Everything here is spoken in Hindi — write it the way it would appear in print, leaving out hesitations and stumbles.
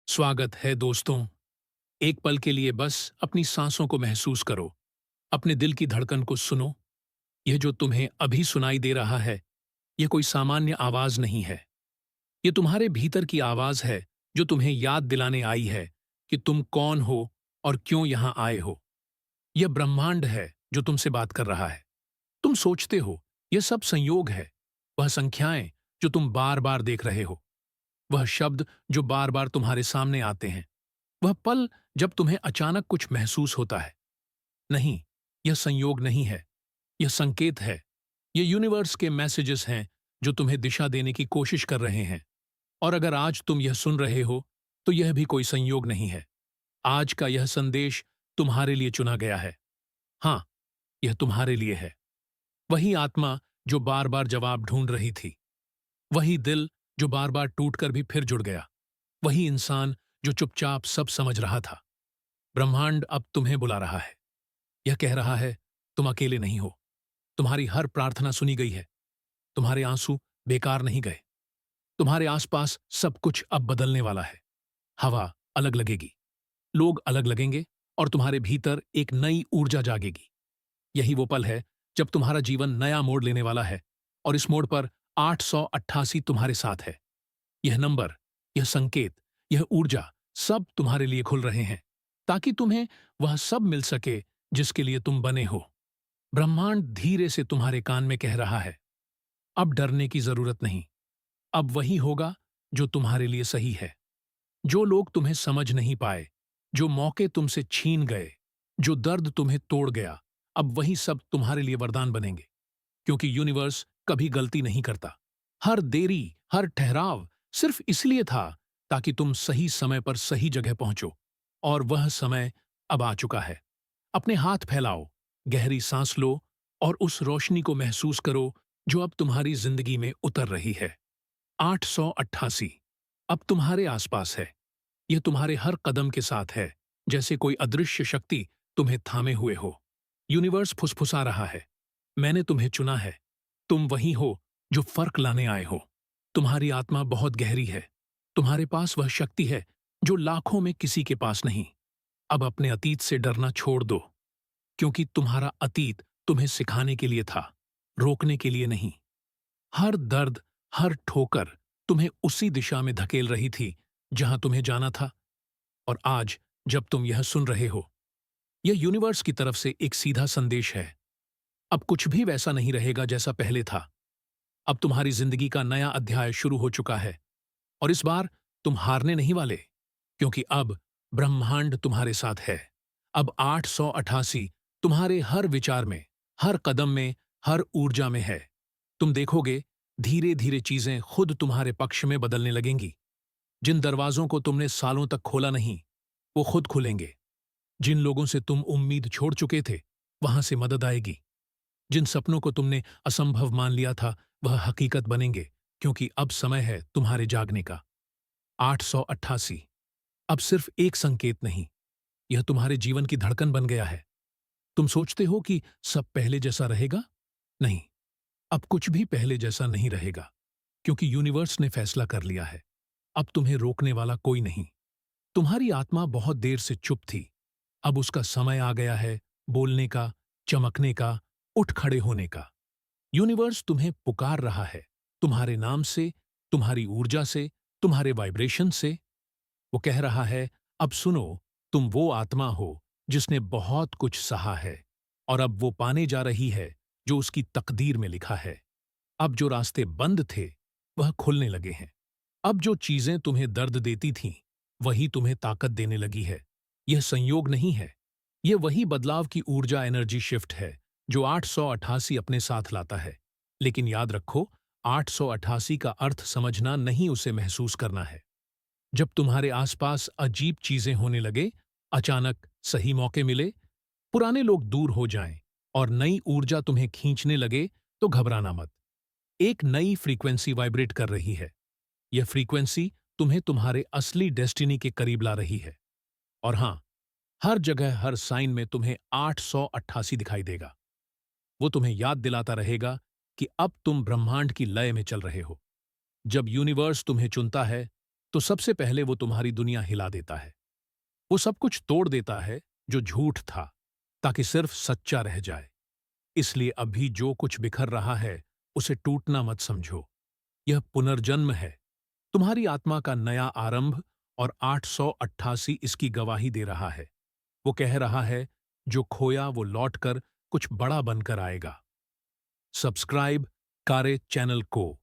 स्वागत है दोस्तों। एक पल के लिए बस अपनी सांसों को महसूस करो, अपने दिल की धड़कन को सुनो। यह जो तुम्हें अभी सुनाई दे रहा है, यह कोई सामान्य आवाज नहीं है। ये तुम्हारे भीतर की आवाज है जो तुम्हें याद दिलाने आई है कि तुम कौन हो और क्यों यहां आए हो। यह ब्रह्मांड है जो तुमसे बात कर रहा है। तुम सोचते हो यह सब संयोग है, वह संख्याएं जो तुम बार बार देख रहे हो, वह शब्द जो बार बार तुम्हारे सामने आते हैं, वह पल जब तुम्हें अचानक कुछ महसूस होता है। नहीं, यह संयोग नहीं है, यह संकेत है। ये यूनिवर्स के मैसेजेस हैं जो तुम्हें दिशा देने की कोशिश कर रहे हैं। और अगर आज तुम यह सुन रहे हो, तो यह भी कोई संयोग नहीं है। आज का यह संदेश तुम्हारे लिए चुना गया है। हाँ, यह तुम्हारे लिए है। वही आत्मा जो बार बार जवाब ढूंढ रही थी, वही दिल जो बार बार टूटकर भी फिर जुड़ गया, वही इंसान जो चुपचाप सब समझ रहा था। ब्रह्मांड अब तुम्हें बुला रहा है। यह कह रहा है, तुम अकेले नहीं हो। तुम्हारी हर प्रार्थना सुनी गई है। तुम्हारे आंसू बेकार नहीं गए। तुम्हारे आसपास सब कुछ अब बदलने वाला है। हवा अलग लगेगी, लोग अलग लगेंगे, और तुम्हारे भीतर एक नई ऊर्जा जागेगी। यही वो पल है जब तुम्हारा जीवन नया मोड़ लेने वाला है, और इस मोड़ पर 888 तुम्हारे साथ है। यह नंबर, यह संकेत, यह ऊर्जा सब तुम्हारे लिए खुल रहे हैं, ताकि तुम्हें वह सब मिल सके जिसके लिए तुम बने हो। ब्रह्मांड धीरे से तुम्हारे कान में कह रहा है, अब डरने की जरूरत नहीं। अब वही होगा जो तुम्हारे लिए सही है। जो लोग तुम्हें समझ नहीं पाए, जो मौके तुमसे छीन गए, जो दर्द तुम्हें तोड़ गया, अब वही सब तुम्हारे लिए वरदान बनेंगे। क्योंकि यूनिवर्स कभी गलती नहीं करता। हर देरी, हर ठहराव सिर्फ इसलिए था ताकि तुम सही समय पर सही जगह पहुंचो। और वह समय अब आ चुका है। अपने हाथ फैलाओ, गहरी सांस लो, और उस रोशनी को महसूस करो जो अब तुम्हारी जिंदगी में उतर रही है। 888 अब तुम्हारे आसपास है। यह तुम्हारे हर कदम के साथ है, जैसे कोई अदृश्य शक्ति तुम्हें थामे हुए हो। यूनिवर्स फुसफुसा रहा है, मैंने तुम्हें चुना है। तुम वही हो जो फर्क लाने आए हो। तुम्हारी आत्मा बहुत गहरी है। तुम्हारे पास वह शक्ति है जो लाखों में किसी के पास नहीं। अब अपने अतीत से डरना छोड़ दो, क्योंकि तुम्हारा अतीत तुम्हें सिखाने के लिए था, रोकने के लिए नहीं। हर दर्द, हर ठोकर तुम्हें उसी दिशा में धकेल रही थी जहां तुम्हें जाना था। और आज जब तुम यह सुन रहे हो, यह यूनिवर्स की तरफ से एक सीधा संदेश है। अब कुछ भी वैसा नहीं रहेगा जैसा पहले था। अब तुम्हारी जिंदगी का नया अध्याय शुरू हो चुका है, और इस बार तुम हारने नहीं वाले, क्योंकि अब ब्रह्मांड तुम्हारे साथ है। अब 888 तुम्हारे हर विचार में, हर कदम में, हर ऊर्जा में है। तुम देखोगे, धीरे धीरे चीजें खुद तुम्हारे पक्ष में बदलने लगेंगी। जिन दरवाजों को तुमने सालों तक खोला नहीं, वो खुद खुलेंगे। जिन लोगों से तुम उम्मीद छोड़ चुके थे, वहां से मदद आएगी। जिन सपनों को तुमने असंभव मान लिया था, वह हकीकत बनेंगे, क्योंकि अब समय है तुम्हारे जागने का। 888 अब सिर्फ एक संकेत नहीं, यह तुम्हारे जीवन की धड़कन बन गया है। तुम सोचते हो कि सब पहले जैसा रहेगा? नहीं, अब कुछ भी पहले जैसा नहीं रहेगा, क्योंकि यूनिवर्स ने फैसला कर लिया है। अब तुम्हें रोकने वाला कोई नहीं। तुम्हारी आत्मा बहुत देर से चुप थी। अब उसका समय आ गया है बोलने का, चमकने का, उठ खड़े होने का। यूनिवर्स तुम्हें पुकार रहा है, तुम्हारे नाम से, तुम्हारी ऊर्जा से, तुम्हारे वाइब्रेशन से। वो कह रहा है, अब सुनो, तुम वो आत्मा हो जिसने बहुत कुछ सहा है, और अब वो पाने जा रही है जो उसकी तकदीर में लिखा है। अब जो रास्ते बंद थे, वह खुलने लगे हैं। अब जो चीजें तुम्हें दर्द देती थीं, वही तुम्हें ताकत देने लगी है। यह संयोग नहीं है, यह वही बदलाव की ऊर्जा, एनर्जी शिफ्ट है जो 888 अपने साथ लाता है। लेकिन याद रखो, 888 का अर्थ समझना नहीं, उसे महसूस करना है। जब तुम्हारे आसपास अजीब चीजें होने लगे, अचानक सही मौके मिले, पुराने लोग दूर हो जाएं, और नई ऊर्जा तुम्हें खींचने लगे, तो घबराना मत। एक नई फ्रीक्वेंसी वाइब्रेट कर रही है। यह फ्रीक्वेंसी तुम्हें तुम्हारे असली डेस्टिनी के करीब ला रही है। और हां, हर जगह, हर साइन में तुम्हें 888 दिखाई देगा। वो तुम्हें याद दिलाता रहेगा कि अब तुम ब्रह्मांड की लय में चल रहे हो। जब यूनिवर्स तुम्हें चुनता है, तो सबसे पहले वो तुम्हारी दुनिया हिला देता है। वो सब कुछ तोड़ देता है जो झूठ था, ताकि सिर्फ सच्चा रह जाए। इसलिए अभी जो कुछ बिखर रहा है, उसे टूटना मत समझो। यह पुनर्जन्म है, तुम्हारी आत्मा का नया आरंभ, और 888 इसकी गवाही दे रहा है। वो कह रहा है, जो खोया वो लौटकर कुछ बड़ा बनकर आएगा। सब्सक्राइब कारे चैनल को।